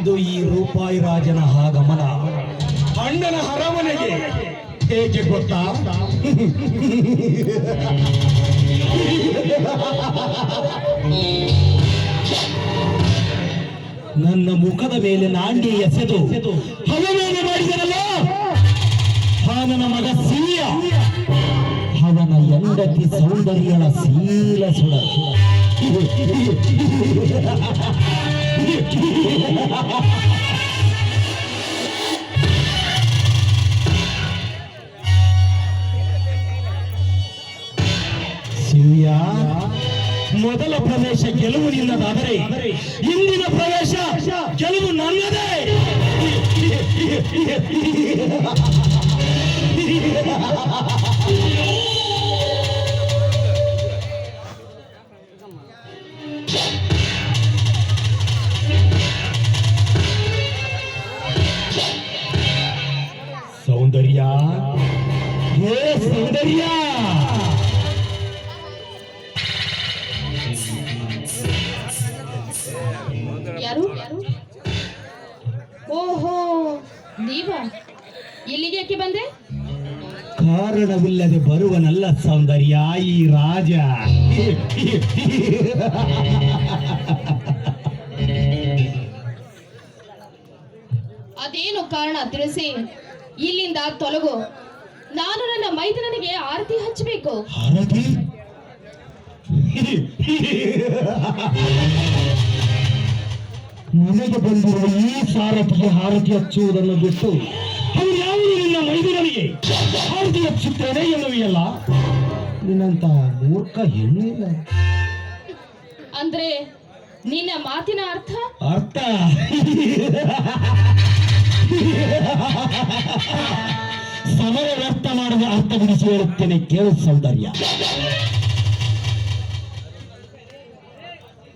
ಇದು ಈ ರೂಪಾಯಿ ರಾಜನ ಆಗಮನ ಅಣ್ಣನ ಅರಮನೆಗೆ ಹೇಗೆ ಗೊತ್ತಾ? ನನ್ನ ಮುಖದ ಮೇಲೆ ನಾಂಡಿ ಎಸೆದು ಹವಮಾನ ಮಾಡಿದರಲ್ಲ, ನನ್ನ ಮಗ ಸಿಹಿಯ ಅವನ ಹೆಂಡತಿ ಸೌಂದರ್ಯಳ ಶೀಲ ಸುಡ ಸಿಹಿಯ ಮೊದಲ ಪ್ರವೇಶ ಗೆಲುವು ನಿನ್ನದಾದರೆ ಇಂದಿನ ಪ್ರವೇಶ ಗೆಲುವು ನನ್ನದೇ. ಸೌಂದರ್ಯ, ಹೇ ಸೌಂದರ್ಯ, ಯಾರು? ಓಹೋ, ನೀವಾ? ಇಲ್ಲಿಗೆ ಯಾಕೆ ಬಂದೆ? ಕಾರಣವಿಲ್ಲದೆ ಬರುವನಲ್ಲ ಸೌಂದರ್ಯ ಈ ರಾಜ. ಅದೇನು ಕಾರಣ ತಿಳಿಸಿ ಇಲ್ಲಿಂದ ತೊಲಗು. ನಾನು ನನ್ನ ಮೈದನನಿಗೆ ಆರತಿ ಹಚ್ಚಬೇಕು. ಆರತಿ? ನನಗೆ ಬಂದಿರುವ ಈ ಸಾರಥಿಗೆ ಆರತಿ ಹಚ್ಚುವುದನ್ನು ಬಿಟ್ಟು ಅವರು ಯಾವುದು ನಿನ್ನ ಮೈದೂರನಿಗೆ ಆರತಿ ಹಚ್ಚುತ್ತೇನೆ ಎನ್ನುವೆಯಲ್ಲ? ನಿನ್ನಂತ ಮೂರ್ಖ ಹೆಣ್ಣಿಲ್ಲ. ಅಂದ್ರೆ ನಿನ್ನ ಮಾತಿನ ಅರ್ಥ? ಅರ್ಥ ಸಮಯ ವ್ಯರ್ಥ ಮಾಡುವ ಅರ್ಥ ಬಿಡಿಸಿ ಹೇಳುತ್ತೇನೆ, ಕೇಳು ಸೌಂದರ್ಯ.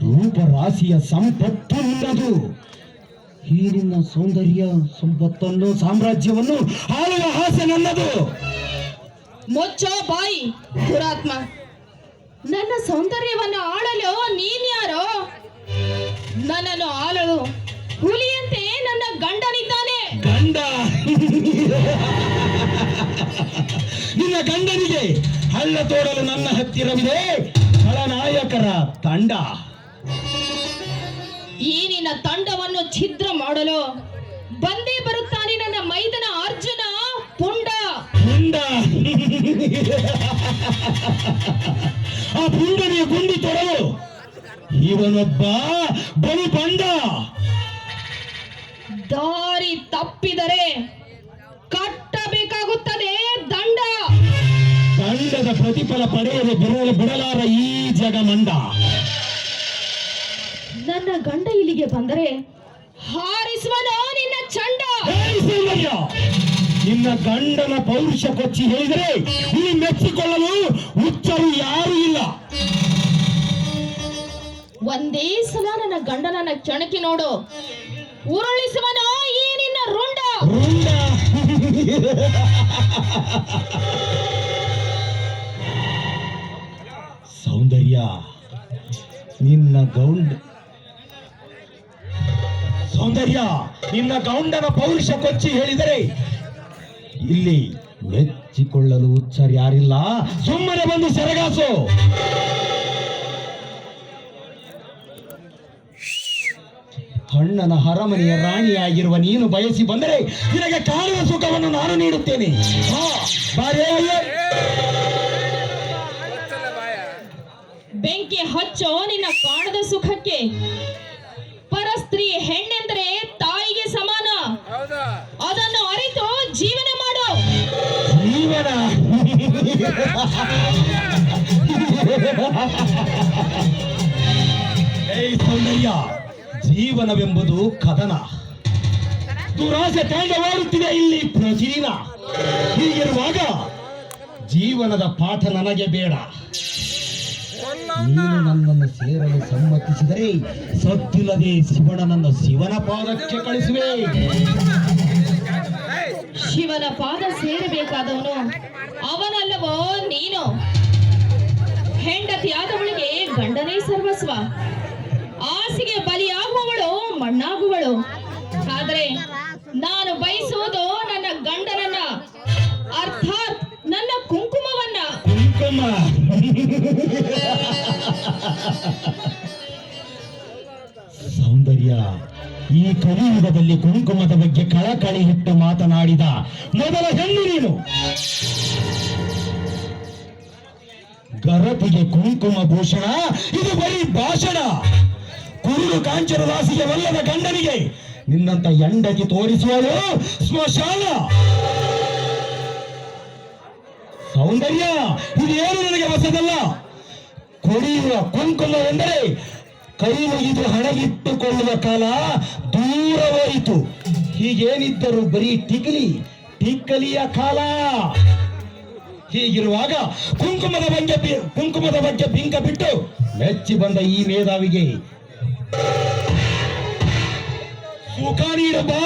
ರೂಪರಾಶಿಯ ಸಂಪತ್ತು ನಿನ್ನದು. ಈ ನಿನ್ನ ಸೌಂದರ್ಯ ಸಂಪತ್ತನ್ನು ಸಾಮ್ರಾಜ್ಯವನ್ನು ಆಳುವ ಆಸೆ ನನ್ನದು. ಮುಚ್ಚೋ ಬಾಯಿ ದುರಾತ್ಮ. ನನ್ನ ಸೌಂದರ್ಯವನ್ನು ಆಳಲು ನೀನ್ಯಾರೋ? ನನ್ನನ್ನು ಆಳಲು ಹುಲಿಯಂತೆ ನನ್ನ ಗಂಡನಿದ್ದಾನೆ. ಗಂಡ? ನಿನ್ನ ಗಂಡನಿಗೆ ಹಳ್ಳ ತೋಡಲು ನನ್ನ ಹತ್ತಿರವಿದೆ ಖಳನಾಯಕರ ತಂಡ. ಈ ನಿನ್ನ ತಂಡವನ್ನು ಛಿದ್ರ ಮಾಡಲು ಬಂದೇ ಬರುತ್ತಾನೆ ನನ್ನ ಮೈದನ ಅರ್ಜುನ ಪುಂಡ. ಪುಂಡ? ಆ ಪುಂಡನಿಗೆ ಗುಂಡಿ ತೊಡಲು ಇವನೊಬ್ಬ ಬಲು ಪಂಡ. ದಾರಿ ತಪ್ಪಿದರೆ ಕಟ್ಟಬೇಕಾಗುತ್ತದೆ ದಂಡ. ದಂಡದ ಪ್ರತಿಫಲ ಪಡೆಯಲು ಬಿಡಲಾರ ಈ ಜಗಮಂಡ. ನನ್ನ ಗಂಡ ಇಲ್ಲಿಗೆ ಬಂದರೆ ಹಾರಿಸುವನೋ ನಿನ್ನ ಚಂಡ. ನಿನ್ನ ಗಂಡನ ಪೌರುಷ ಕೊಚ್ಚಿ ಹೇಳಿದರೆ ಈ ಮೆಚ್ಚಿಕೊಳ್ಳಲು ಹುಚ್ಚರು ಯಾರೂ ಇಲ್ಲ. ಒಂದೇ ಸಲ ನನ್ನ ಗಂಡನನ್ನ ಕೆಣಕಿ ನೋಡು, ಉರುಳಿಸುವನೋ ಈ ನಿನ್ನ ರುಂಡ. ಸೌಂದರ್ಯ, ನಿನ್ನ ಗೌಂಡನ ಪೌರುಷ ಕೊಚ್ಚಿ ಹೇಳಿದರೆ ಇಲ್ಲಿ ಮೆಚ್ಚಿಕೊಳ್ಳಲು ಹುಚ್ಚರು ಯಾರಿಲ್ಲ. ಸುಮ್ಮನೆ ಬಂದು ಸೆರಗಾಸು. ಅಣ್ಣನ ಅರಮನೆಯ ರಾಣಿಯಾಗಿರುವ ನೀನು ಬಯಸಿ ಬಂದರೆ ನಿನಗೆ ಕಾಣುವ ಸುಖವನ್ನು ನಾನು ನೀಡುತ್ತೇನೆ. ಬೆಂಕಿ ಹಚ್ಚೋ ನಿನ್ನ ಕಾಣದ ಸುಖಕ್ಕೆ. ಪರಸ್ತ್ರೀ ಹೆಣ್ಣೆಂದರೆ ತಾಯಿಗೆ ಸಮಾನ. ಅದನ್ನು ಅರಿತು ಜೀವನ ಮಾಡು. ಜೀವನ? ಸೌಂದರ್ಯ, ಜೀವನವೆಂಬುದು ಕದನ. ದುರಾಸೆ ತಾಂಡವಾಡುತ್ತಿದೆ ಇಲ್ಲಿ ಪ್ರತಿದಿನ. ಹೀಗಿರುವಾಗ ಜೀವನದ ಪಾಠ ನನಗೆ ಬೇಡ. ನೀನು ನನ್ನನ್ನು ಸೇರಲು ಸಮ್ಮತಿಸಿದರೆ ಸತ್ತಿಲ್ಲದೆ ಶಿವನನ್ನು ಶಿವನ ಪಾದಕ್ಕೆ ಕಳಿಸುವೆ. ಶಿವನ ಪಾದ ಸೇರಬೇಕಾದವನು ಅವನಲ್ಲವೋ ನೀನು? ಹೆಂಡತಿಯಾದವಳಿಗೆ ಗಂಡನೇ ಸರ್ವಸ್ವ. ಆಸೆಗೆ ಬಲಿಯಾಗುವವಳು ಮಣ್ಣಾಗುವಳು. ಆದ್ರೆ ನಾನು ಬಯಸುವುದು ನನ್ನ ಗಂಡನನ್ನ, ಅರ್ಥಾತ್ ನನ್ನ ಕುಂಕುಮವನ್ನ. ಕುಂಕುಮ ಸೌಂದರ್ಯ, ಈ ಕಲಿಯುಗದಲ್ಲಿ ಕುಂಕುಮದ ಬಗ್ಗೆ ಕಳಕಳಿ ಇಟ್ಟು ಮಾತನಾಡಿದ ಮೊದಲ ಹೆಣ್ಣು ನೀನು. ಗರತಿಗೆ ಕುಂಕುಮ ಭೂಷಣ, ಇದು ಬರೀ ಭಾಷಣ. ಕುರುಡು ಕಾಂಚನ ದಾಸಿಗೆ ಒಲ್ಲದ ಗಂಡನಿಗೆ ನಿನ್ನಂತ ಹೆಂಡತಿ ತೋರಿಸುವುದು ಸ್ಮಶಾನ. ಸೌಂದರ್ಯ, ಇದೇನು ನನಗೆ ಹೊಸದಲ್ಲ. ಕೊಡಿಯುವ ಕುಂಕುಮ ಎಂದರೆ ಕೈ ಮುಗಿದು ಹಣಗಿಟ್ಟುಕೊಳ್ಳುವ ಕಾಲ ದೂರ ಹೋಯಿತು. ಹೀಗೇನಿದ್ದರೂ ಬರೀ ಟಿಕ್ಕಲಿಯ ಕಾಲ. ಹೀಗಿರುವಾಗ ಕುಂಕುಮದ ಬಗ್ಗೆ ಬಿಂಕ ಬಿಟ್ಟು ಮೆಚ್ಚಿ ಬಂದ ಈ ಮೇಧಾವಿಗೆ ಸುಖ ನೀಡಬಾ.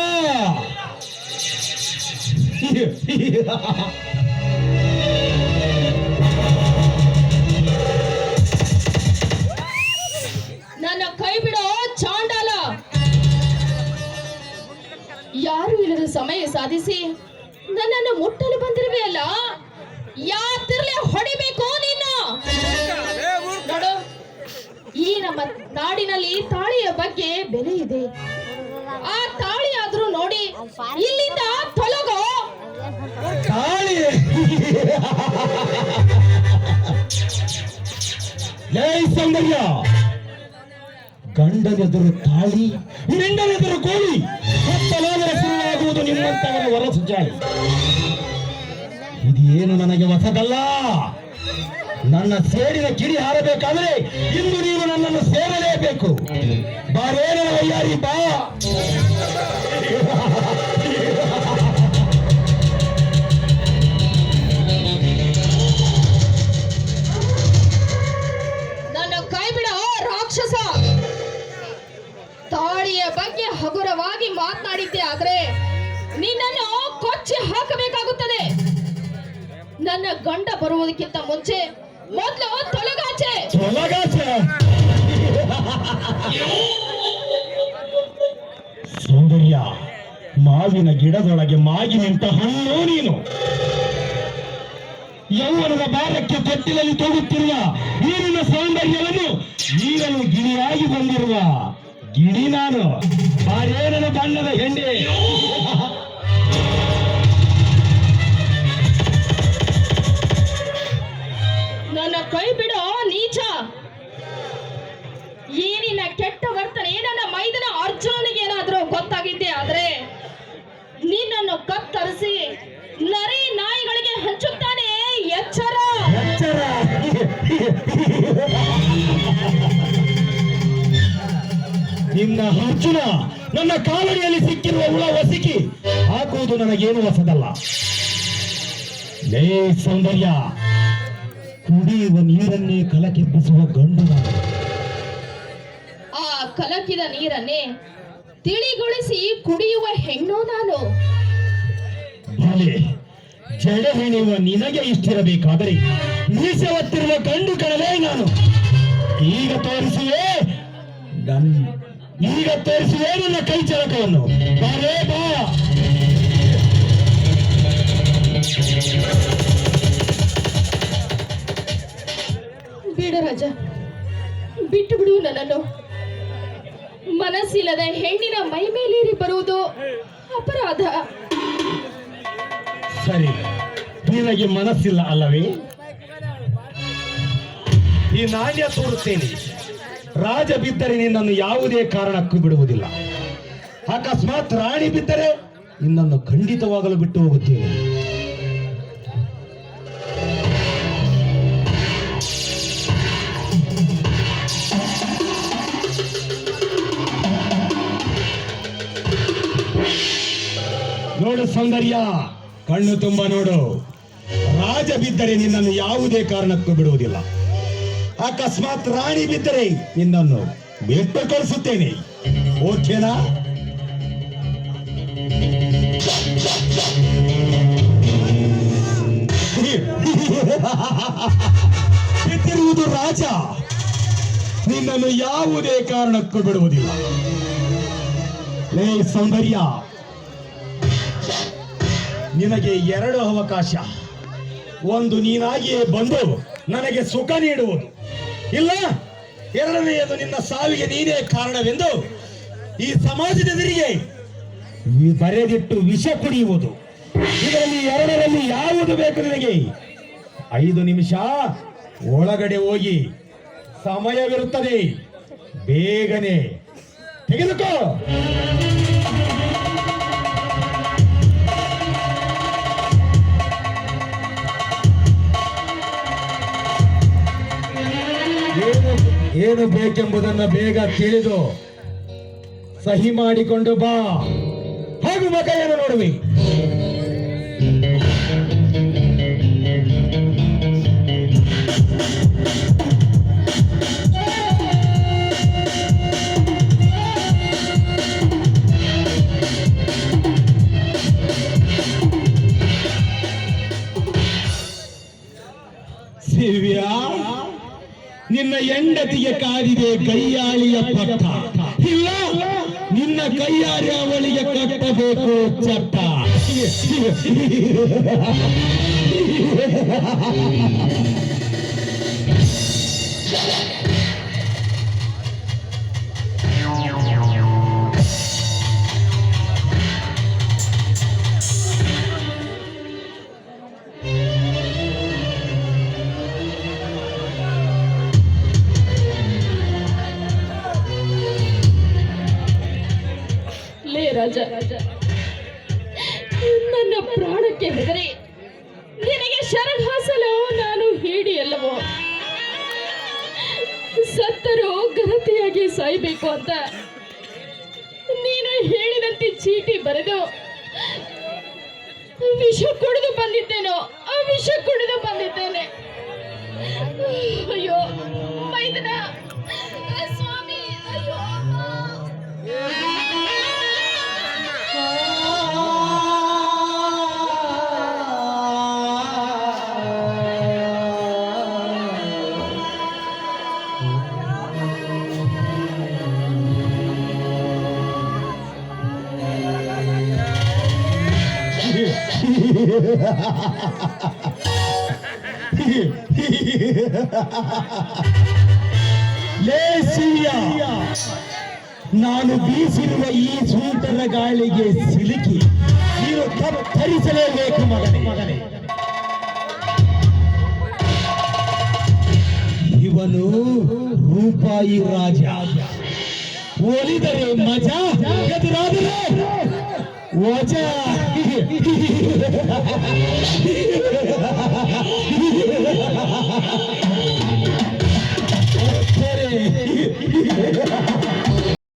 ನನ್ನ ಕೈ ಬಿಡೋ ಚಾಂಡಾಲ. ಯಾರು ಇಲ್ಲದ ಸಮಯ ಸಾಧಿಸಿ ನನ್ನನ್ನು ಮುಟ್ಟಲು ಬಂದಿರುವೆಯಲ್ಲ, ಯಾತಿರ್ಲೆ ಹೊಡಿಬೇಕು ನಿನ್ನ. ನೋಡು, ಈ ನಮ್ಮ ನಾಡಿನಲ್ಲಿ ತಾಳಿಯ ಬಗ್ಗೆ ಬೆಲೆ ಇದೆ. ಆ ತಾಳಿ ಆದ್ರೂ ನೋಡಿ ಇಲ್ಲಿಂದ ತೊಲಗೋ. ತಾಳಿ ಸೌಂದರ್ಯ, ಗಂಡನೆದುರು ತಾಳಿ, ಮಿಂಡನೆದುರು ಕೋಳಿ, ಹೊತ್ತಲಾದರೆ ಶುರುವಾಗುವುದು ನಿಮ್ಮಂತವರ ಹೊರಸು ಜಾಯಿ. ಇದೇನು ನನಗೆ ಹೊಸದಲ್ಲ. ನನ್ನ ಸೇಡಿನ ಕಿಡಿ ಹಾರಬೇಕಾದರೆ ಇಂದು ನೀನು ನನ್ನನ್ನು ಸೇರಲೇಬೇಕು. ಬಾರೇನ ವಯ್ಯಾರಿ ಬಾ. ನನ್ನ ಕೈ ಬಿಡ ರಾಕ್ಷಸ. ತಾಳಿಯ ಬಗ್ಗೆ ಹಗುರವಾಗಿ ಮಾತನಾಡಿದ್ದೆ ಆದ್ರೆ ನಿನ್ನನ್ನು ಕೊಚ್ಚಿ ಹಾಕಬೇಕಾಗುತ್ತದೆ. ನನ್ನ ಗಂಡ ಬರುವುದಕ್ಕಿಂತ ಮುಂಚೆ ಮೊದಲು ತೊಲಗಾಚೆ. ಸೌಂದರ್ಯ, ಮಾವಿನ ಗಿಡದೊಳಗೆ ಮಾಗಿ ನಿಂತ ಹಣ್ಣು ನೀನು. ಯೌವನದ ಭಾರಕ್ಕೆ ತೊಟ್ಟಿಲಲ್ಲಿ ತೋಗುತ್ತಿರುವ ನೀರಿನ ಸೌಂದರ್ಯವನ್ನು ನೀರನ್ನು ಗಿಣಿಯಾಗಿ ಬಂದಿರುವ ಗಿಣಿ ನಾನು. ಬಾರೇನನ ಬಣ್ಣದ ಹೆಂಡೆ. ನನ್ನ ಕೈ ಬಿಡೋ ನೀಚ. ಏನಿನ ಕೆಟ್ಟ ವರ್ತನೆ ನನ್ನ ಮೈದನ ಅರ್ಜುನನಿಗೆ ಏನಾದ್ರೂ ಗೊತ್ತಾಗಿದ್ದೆ ಆದ್ರೆ ನಿನ್ನನ್ನು ಕತ್ತರಿಸಿ ನರಿ ನಾಯಿಗಳಿಗೆ ಹಂಚುತ್ತಾನೆ. ಎಚ್ಚರ. ನಿನ್ನ ಅರ್ಜುನ ನನ್ನ ಕಾಲಡಿಯಲ್ಲಿ ಸಿಕ್ಕಿರುವ ಹುಳ ಒಸಿಕಿ ಹಾಕುವುದು ನನಗೇನು ಹೊಸದಲ್ಲ. ಲೇ ಸೌಂದರ್ಯ, ಕುಡಿಯುವ ನೀರನ್ನೇ ಕಲಕೆಬ್ಬಿಸುವ ಗಂಡು ನಾನು. ಆ ಕಲಕಿದ ನೀರನ್ನೇ ತಿಳಿಗೊಳಿಸಿ ಕುಡಿಯುವ ಹೆಣ್ಣು ನಾನು. ಭಲೆ, ಜಡ ಹೆಣೆಯುವ ನಿನಗೆ ಇಷ್ಟಿರಬೇಕಾದರೆ ಮೀಸೆ ಹೊತ್ತಿರುವ ಗಂಡು ಕಣಲೇ ನಾನು. ಈಗ ತೋರಿಸುವೆ ನನ್ನ ಕೈ ಚಳಕವನ್ನು. ಬಾರೇ ಬಾ. ಬೇಡ ರಾಜ, ಬಿಟ್ಟು ಬಿಡು ನನ್ನನ್ನು. ಮನಸ್ಸಿಲ್ಲದ ಹೆಣ್ಣಿನ ಮೈ ಮೇಲೇರಿ ಬರುವುದು ಅಪರಾಧ. ಸರಿ, ನಿನಗೆ ಮನಸ್ಸಿಲ್ಲ ಅಲ್ಲವೇ? ಈ ನಾಣ್ಯ ತೋರುತ್ತೇನೆ. ರಾಜ ಬಿದ್ದರೆ ನಿನ್ನನ್ನು ಯಾವುದೇ ಕಾರಣಕ್ಕೂ ಬಿಡುವುದಿಲ್ಲ. ಅಕಸ್ಮಾತ್ ರಾಣಿ ಬಿದ್ದರೆ ನಿನ್ನನ್ನು ಖಂಡಿತವಾಗಲು ಬಿಟ್ಟು ಹೋಗುತ್ತೇನೆ. ನೋಡು ಸೌಂದರ್ಯ, ಕಣ್ಣು ತುಂಬ ನೋಡು. ರಾಜ ಬಿದ್ದರೆ ನಿನ್ನನ್ನು ಯಾವುದೇ ಕಾರಣಕ್ಕೂ ಬಿಡುವುದಿಲ್ಲ. ಅಕಸ್ಮಾತ್ ರಾಣಿ ಬಿದ್ದರೆ ನಿನ್ನನ್ನು ಬಿಟ್ಟು ಕಳಿಸುತ್ತೇನೆ. ಓಕೆನಾ? ಬಿದ್ದಿರುವುದು ರಾಜ, ನಿನ್ನನ್ನು ಯಾವುದೇ ಕಾರಣಕ್ಕೂ ಬಿಡುವುದಿಲ್ಲ. ಲೇ ಸೌಂದರ್ಯ, ನಿನಗೆ ಎರಡು ಅವಕಾಶ. ಒಂದು, ನೀನಾಗಿಯೇ ಬಂದು ನನಗೆ ಸುಖ ನೀಡುವುದು, ಇಲ್ಲ ಎರಡನೆಯದು ನಿನ್ನ ಸಾವಿಗೆ ನೀನೇ ಕಾರಣವೆಂದು ಈ ಸಮಾಜದ ಎದುರಿಗೆ ಬರೆದಿಟ್ಟು ವಿಷ ಕುಡಿಯುವುದು. ಇದರಲ್ಲಿ ಎರಡರಲ್ಲಿ ಯಾವುದು ಬೇಕು ನಿನಗೆ? 5 ನಿಮಿಷ ಒಳಗಡೆ ಹೋಗಿ ಸಮಯವಿರುತ್ತದೆ, ಬೇಗನೆ ತೆಗೆದುಕೋ. ಏನು ಬೇಕೆಂಬುದನ್ನು ಬೇಗ ತಿಳಿದು ಸಹಿ ಮಾಡಿಕೊಂಡು ಬಾ. ಹಾಗೂ ಮಗ ಏನು ನೋಡುವಿ? ಸಿವ್ಯಾ, ನಿನ್ನ ಹೆಂಡತಿಗೆ ಕಾದಿದೆ ಕೈಯಾಳಿಯ ಪಟ್ಟ, ಇಲ್ಲ ನಿನ್ನ ಕೈಯಾರಿ ಅವಳಿಗೆ ಕಟ್ಟಬೇಕು ಚಟ್ಟ. ರಾಜ, ನನ್ನ ಪ್ರಾಣಕ್ಕೆ ಹೆದರಿ ನಿನಗೆ ಶರಣಾಸಲು ನಾನು ಹೇಡಿಯಲ್ಲವೋ? ಸತ್ತರೂ ಘನತೆಯಾಗಿ ಸಾಯಬೇಕು ಅಂತ ನೀನು ಹೇಳಿದಂತೆ ಚೀಟಿ ಬರೆದು ವಿಷ ಕುಡಿದು ಬಂದಿದ್ದೇನೋ, ಆ ವಿಷ ಕುಡಿದು ಬಂದಿದ್ದೇನೆ. ಅಯ್ಯೋ ಮೈದನ ಸ್ವಾಮಿ, ಅಯ್ಯೋ ಲೇ ಸಿರಿಯ, ನಾನು ಬೀಸಿರುವ ಈ ಸೂಟನ ಗಾಳಿಗೆ ಸಿಲುಕಿ ನೀನು ತರಿಸಲೇಬೇಕು ಮಗನೇ. ಇವನು ರೂಪಾಯಿ ರಾಜ. ಒಲಿದರೆ ಮಜಾ, ಎದುರಾದರೆ ವಜಾ. ಸರಿ